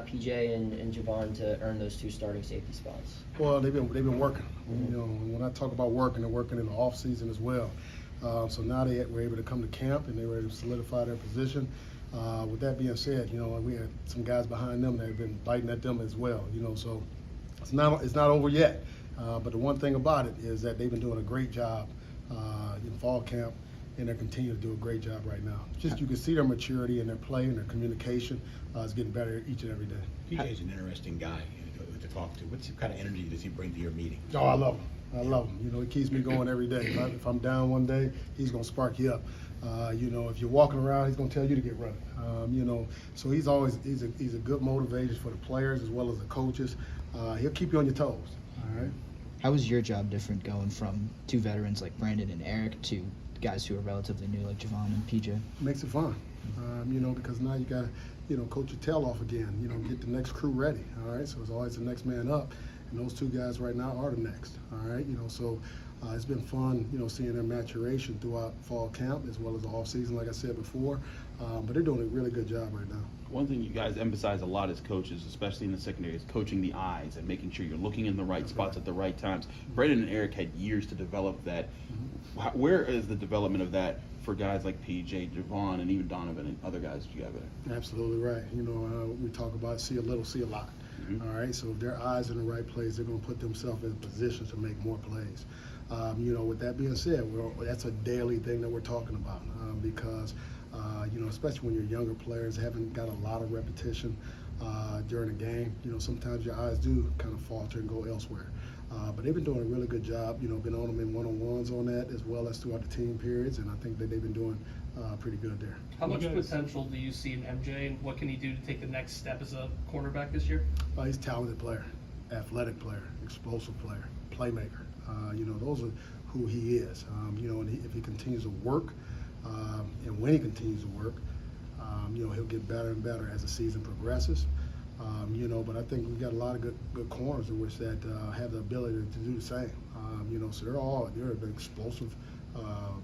PJ and Javon to earn those 2 starting safety spots? Well, they've been working. You know, when I talk about working, they're working in the off season as well. So now they were able to come to camp and they were able to solidify their position. With that being said, you know, we had some guys behind them that have been biting at them as well. You know, so it's not over yet. But the one thing about it is that they've been doing a great job in fall camp, and they're continuing to do a great job right now. Just you can see their maturity and their play and their communication is getting better each and every day. PJ's an interesting guy to talk to. What kind of energy does he bring to your meeting? Oh, I love him. I love him. You know, he keeps me going every day. If I'm down one day, he's gonna spark you up. You know, if you're walking around, he's gonna tell you to get running. You know, so he's a good motivation for the players as well as the coaches. He'll keep you on your toes. All right. How was your job different going from 2 veterans like Brandon and Eric to guys who are relatively new like Javon and PJ? Makes it fun. You know, because now you got to, you know, coach your tail off again. You know, get the next crew ready. All right. So it's always the next man up. And those 2 guys right now are the next. All right, you know, so it's been fun, you know, seeing their maturation throughout fall camp as well as the off season, like I said before. But they're doing a really good job right now. One thing you guys emphasize a lot as coaches, especially in the secondary, is coaching the eyes and making sure you're looking in the right spots at the right times. Brandon and Eric had years to develop that. Where is the development of that for guys like PJ, Javon, and even Donovan and other guys you have there? Absolutely right. You know, we talk about see a little, see a lot. All right, so if their eyes in the right place, they're going to put themselves in position to make more plays. You know, with that being said, that's a daily thing that we're talking about because, you know, especially when you're younger players, haven't got a lot of repetition during a game, you know, sometimes your eyes do kind of falter and go elsewhere. But they've been doing a really good job, you know, been on them in one-on-ones on that as well as throughout the team periods, and I think that they've been doing pretty good there. How much potential do you see in MJ, and what can he do to take the next step as a cornerback this year? He's a talented player, athletic player, explosive player, playmaker. You know, those are who he is. You know, and if he continues to work, and when he continues to work, you know, he'll get better and better as the season progresses. You know, but I think we've got a lot of good corners in which that have the ability to do the same. You know, so they're an explosive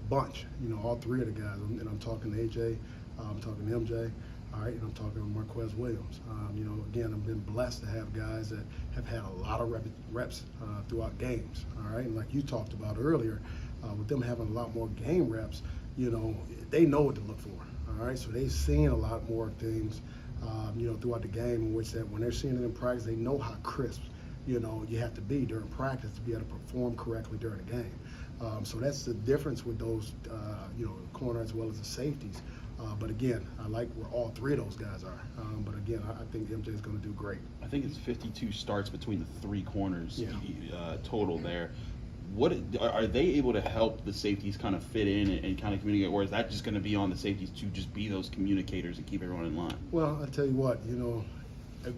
bunch. You know, all 3 of the guys, and I'm talking AJ, I'm talking MJ, all right, and I'm talking Marquez Williams. You know, again, I've been blessed to have guys that have had a lot of reps throughout games. All right, and like you talked about earlier, with them having a lot more game reps, you know, they know what to look for. All right, so they've seen a lot more things. You know, throughout the game, in which that when they're seeing it in practice, they know how crisp, you know, you have to be during practice to be able to perform correctly during the game. So that's the difference with those, you know, corner as well as the safeties. But again, I like where all 3 of those guys are. But again, I think MJ is going to do great. I think it's 52 starts between the 3 corners total there. What are they able to help the safeties kind of fit in and kind of communicate, or is that just going to be on the safeties to just be those communicators and keep everyone in line? Well, I tell you what, you know,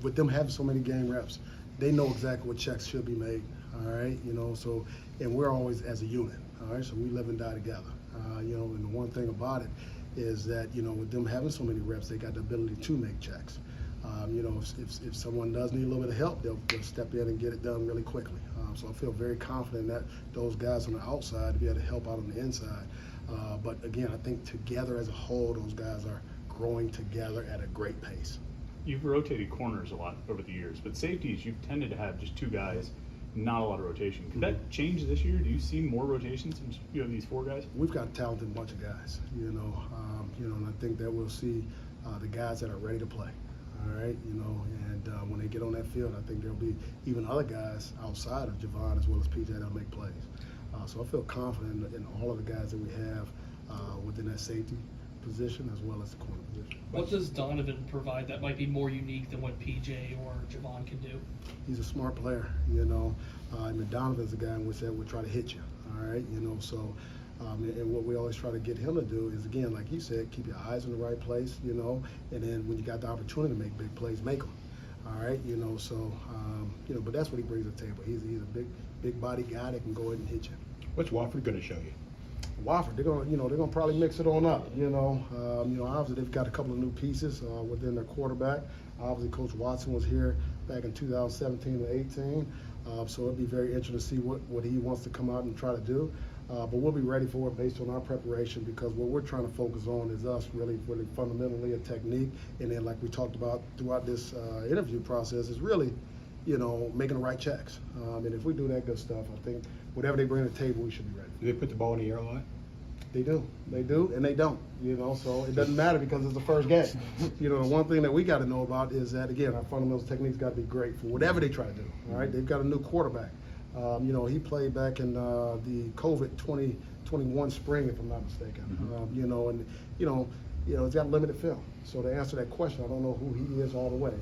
with them having so many game reps, they know exactly what checks should be made. All right, you know, so and we're always as a unit. All right, so we live and die together. You know, and the one thing about it is that, you know, with them having so many reps, they got the ability to make checks. You know, if someone does need a little bit of help, they'll step in and get it done really quickly. So I feel very confident that those guys on the outside to be able to help out on the inside. But again, I think together as a whole, those guys are growing together at a great pace. You've rotated corners a lot over the years, but safeties, you've tended to have just 2 guys, not a lot of rotation. Could that change this year? Do you see more rotations since you have these 4 guys? We've got a talented bunch of guys, you know, and I think that we'll see the guys that are ready to play. All right, you know, and when they get on that field, I think there'll be even other guys outside of Javon as well as PJ that'll make plays. So I feel confident in all of the guys that we have within that safety position as well as the corner position. What does Donovan provide that might be more unique than what PJ or Javon can do? He's a smart player, you know. And Donovan's a guy in which that would try to hit you. All right, you know, so. And what we always try to get him to do is, again, like you said, keep your eyes in the right place, you know, and then when you got the opportunity to make big plays, make them. All right, you know, so, you know, but that's what he brings to the table. He's a big body guy that can go ahead and hit you. What's Wofford going to show you? Wofford, they're gonna probably mix it on up, you know. Obviously they've got a couple of new pieces within their quarterback. Obviously Coach Watson was here back in 2017 and 18. So it'd be very interesting to see what he wants to come out and try to do. But we'll be ready for it based on our preparation, because what we're trying to focus on is us really fundamentally a technique. And then, like we talked about throughout this interview process, is really, making the right checks. And if we do that good stuff, I think whatever they bring to the table, we should be ready. Do they put the ball in the air a lot? They do, and they don't. So it doesn't matter because it's the first game. The one thing that we got to know about is that, again, our fundamentals techniques got to be great for whatever they try to do. All right, they've got a new quarterback. He played back in the COVID 2021 spring, if I'm not mistaken. He's got limited film. So to answer that question, I don't know who he is all the way,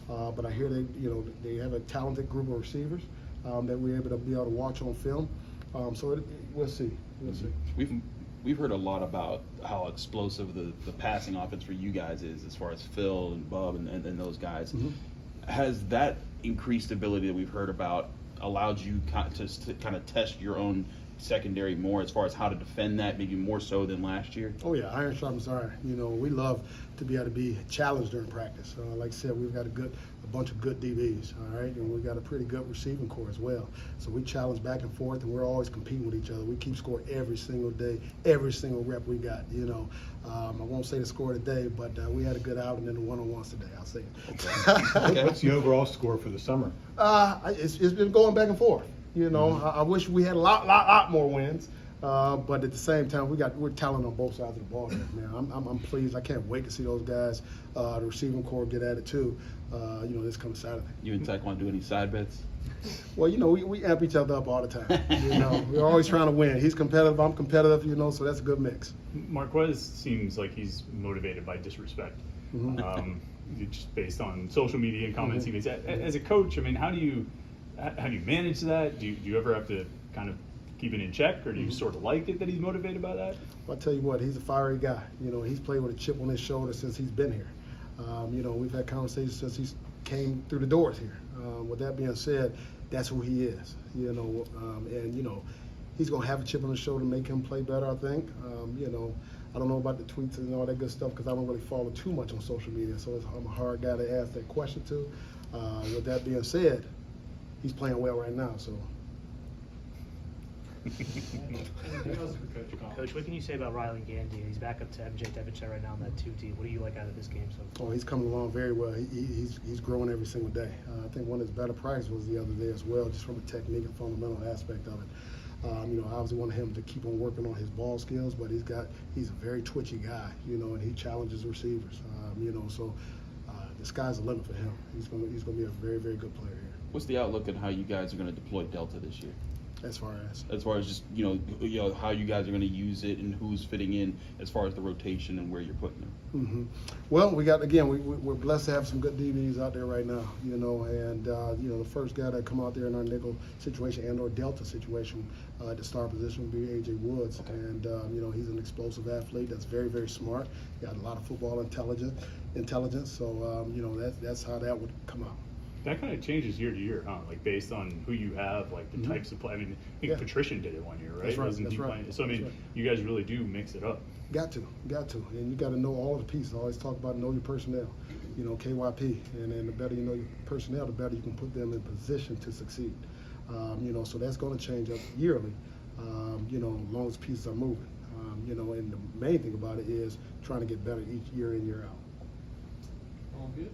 but I hear they have a talented group of receivers that we're able to watch on film. We'll see. We'll see. We've heard a lot about how explosive the passing offense for you guys is, as far as Phil and Bub and those guys. Mm-hmm. Has that increased ability that we've heard about allowed you to kind of test your own secondary more as far as how to defend that, maybe more so than last year? Oh yeah, iron sharpens iron. We love to be able to be challenged during practice. Like I said, we've got a bunch of good DBs, all right, and we've got a pretty good receiving core as well. So we challenge back and forth, and we're always competing with each other. We keep score every single day, every single rep we got. I won't say the score today, but we had a good outing in the one-on-ones today. I'll say it. Okay. What's the overall score for the summer? It's been going back and forth. I wish we had a lot more wins. But at the same time, we're talented on both sides of the ball here, man. I'm pleased. I can't wait to see those guys, the receiving core, get at it too. This coming Saturday. You and Tech want to do any side bets? Well, we amp each other up all the time. We're always trying to win. He's competitive. I'm competitive. So that's a good mix. Marquez seems like he's motivated by disrespect. Mm-hmm. Just based on social media and comments Mm-hmm. he makes. As a coach, I mean, how do you manage that? Do you ever have to kind of keep it in check, or do you sort of like it that he's motivated by that? Well, I tell you what, he's a fiery guy. He's played with a chip on his shoulder since he's been here. We've had conversations since he came through the doors here. With that being said, that's who he is. He's going to have a chip on his shoulder to make him play better, I think. I don't know about the tweets and all that good stuff because I don't really follow too much on social media, so I'm a hard guy to ask that question to. With that being said, he's playing well right now, so. Coach, what can you say about Riley Gandy? He's back up to MJ Devonshire right now on that 2 team. What do you like out of this game so far? Oh, he's coming along very well. He's growing every single day. I think one of his better practices was the other day as well, just from a technique and fundamental aspect of it. I obviously want him to keep on working on his ball skills, but he's a very twitchy guy, and he challenges receivers. So the sky's the limit for him. He's gonna be a very, very good player here. What's the outlook on how you guys are going to deploy Delta this year? As far as just how you guys are going to use it and who's fitting in as far as the rotation and where you're putting them. Mm-hmm. Well, we're blessed to have some good DBs out there right now, and the first guy that come out there in our nickel situation and or Delta situation at the star position would be A.J. Woods, okay. And he's an explosive athlete that's very, very smart. He got a lot of football intelligence. So that's how that would come out. That kind of changes year to year, huh? Like based on who you have, like the types of play. I mean, I think Patrician did it one year, right? That's right. Wasn't he playing? So I mean, you guys really do mix it up. Got to, and you got to know all the pieces. I always talk about know your personnel, KYP, and the better you know your personnel, the better you can put them in position to succeed. So that's going to change up yearly, as long as pieces are moving. And the main thing about it is trying to get better each year in, year out. All good.